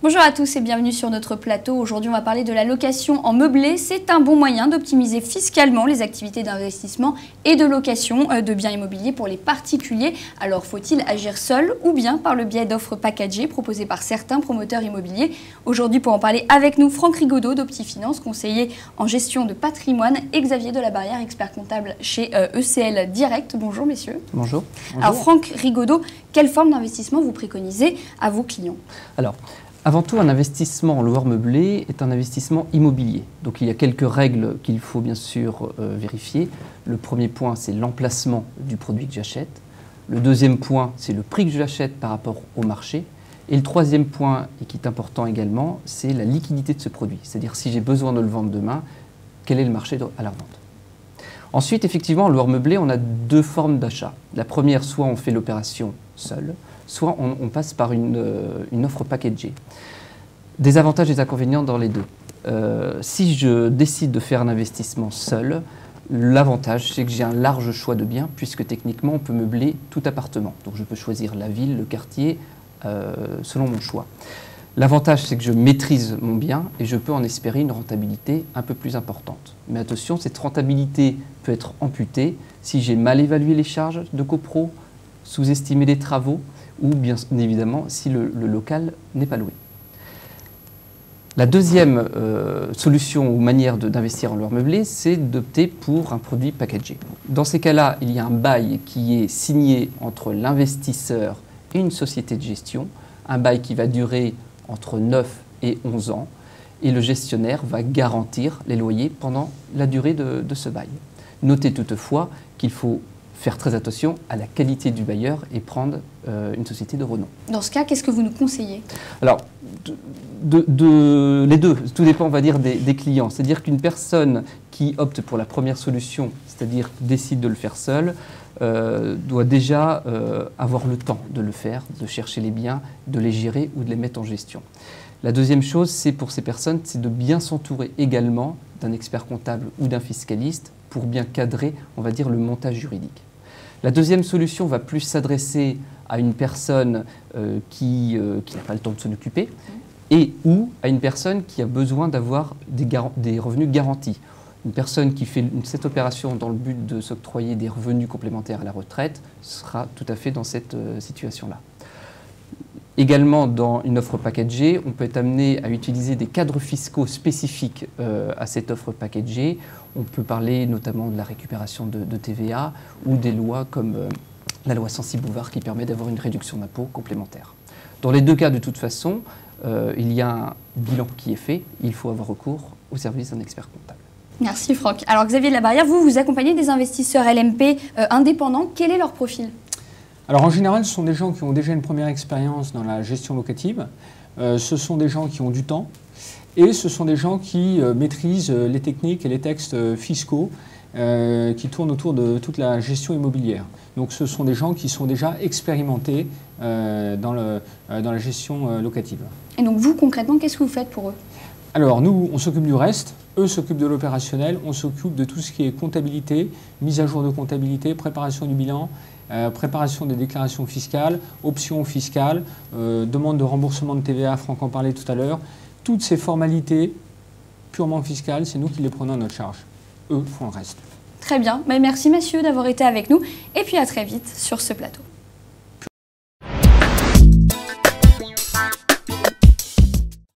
Bonjour à tous et bienvenue sur notre plateau. Aujourd'hui, on va parler de la location en meublé. C'est un bon moyen d'optimiser fiscalement les activités d'investissement et de location de biens immobiliers pour les particuliers. Alors, faut-il agir seul ou bien par le biais d'offres packagées proposées par certains promoteurs immobiliers? Aujourd'hui, pour en parler avec nous, Franck Rigaudot d'Optifinance, conseiller en gestion de patrimoine, et Xavier Delabarrière, expert comptable chez ECL Direct. Bonjour messieurs. Bonjour. Alors Franck Rigaudot, quelle forme d'investissement vous préconisez à vos clients? Alors, avant tout, un investissement en loueur meublé est un investissement immobilier. Donc il y a quelques règles qu'il faut bien sûr vérifier. Le premier point, c'est l'emplacement du produit que j'achète. Le deuxième point, c'est le prix que j'achète par rapport au marché. Et le troisième point, et qui est important également, c'est la liquidité de ce produit. C'est-à-dire si j'ai besoin de le vendre demain, quel est le marché à la vente. Ensuite, effectivement, en loueur meublé, on a deux formes d'achat. La première, soit on fait l'opération seul, soit on passe par une offre packagée. Des avantages et des inconvénients dans les deux. Si je décide de faire un investissement seul, l'avantage c'est que j'ai un large choix de biens puisque techniquement on peut meubler tout appartement. Donc je peux choisir la ville, le quartier, selon mon choix. L'avantage c'est que je maîtrise mon bien et je peux en espérer une rentabilité un peu plus importante. Mais attention, cette rentabilité peut être amputée si j'ai mal évalué les charges de copro, sous-estimé les travaux, ou bien évidemment si le local n'est pas loué. La deuxième solution ou manière d'investir en loueur meublé, c'est d'opter pour un produit packagé. Dans ces cas-là, il y a un bail qui est signé entre l'investisseur et une société de gestion, un bail qui va durer entre 9 et 11 ans, et le gestionnaire va garantir les loyers pendant la durée de ce bail. Notez toutefois qu'il faut faire très attention à la qualité du bailleur et prendre une société de renom. Dans ce cas, qu'est-ce que vous nous conseillez? Alors, les deux, tout dépend, on va dire, des clients. C'est-à-dire qu'une personne qui opte pour la première solution, c'est-à-dire décide de le faire seul, doit déjà avoir le temps de le faire, de chercher les biens, de les gérer ou de les mettre en gestion. La deuxième chose, c'est pour ces personnes, c'est de bien s'entourer également d'un expert comptable ou d'un fiscaliste pour bien cadrer, on va dire, le montage juridique. La deuxième solution va plus s'adresser à une personne qui n'a pas le temps de s'en occuper et ou à une personne qui a besoin d'avoir des revenus garantis. Une personne qui fait cette opération dans le but de s'octroyer des revenus complémentaires à la retraite sera tout à fait dans cette situation-là. Également, dans une offre packagée, on peut être amené à utiliser des cadres fiscaux spécifiques à cette offre packagée. On peut parler notamment de la récupération de TVA ou des lois comme la loi Censi-Bouvard qui permet d'avoir une réduction d'impôt complémentaire. Dans les deux cas, de toute façon, il y a un bilan qui est fait. Il faut avoir recours au service d'un expert comptable. Merci Franck. Alors Xavier Delabarrière, vous accompagnez des investisseurs LMP indépendants. Quel est leur profil? Alors en général, ce sont des gens qui ont déjà une première expérience dans la gestion locative. Ce sont des gens qui ont du temps et ce sont des gens qui maîtrisent les techniques et les textes fiscaux qui tournent autour de toute la gestion immobilière. Donc ce sont des gens qui sont déjà expérimentés dans la gestion locative. Et donc vous, concrètement, qu'est-ce que vous faites pour eux? Alors nous, on s'occupe du reste, eux s'occupent de l'opérationnel, on s'occupe de tout ce qui est comptabilité, mise à jour de comptabilité, préparation du bilan, préparation des déclarations fiscales, options fiscales, demande de remboursement de TVA, Franck en parlait tout à l'heure. Toutes ces formalités purement fiscales, c'est nous qui les prenons à notre charge. Eux font le reste. Très bien. Merci messieurs d'avoir été avec nous et puis à très vite sur ce plateau.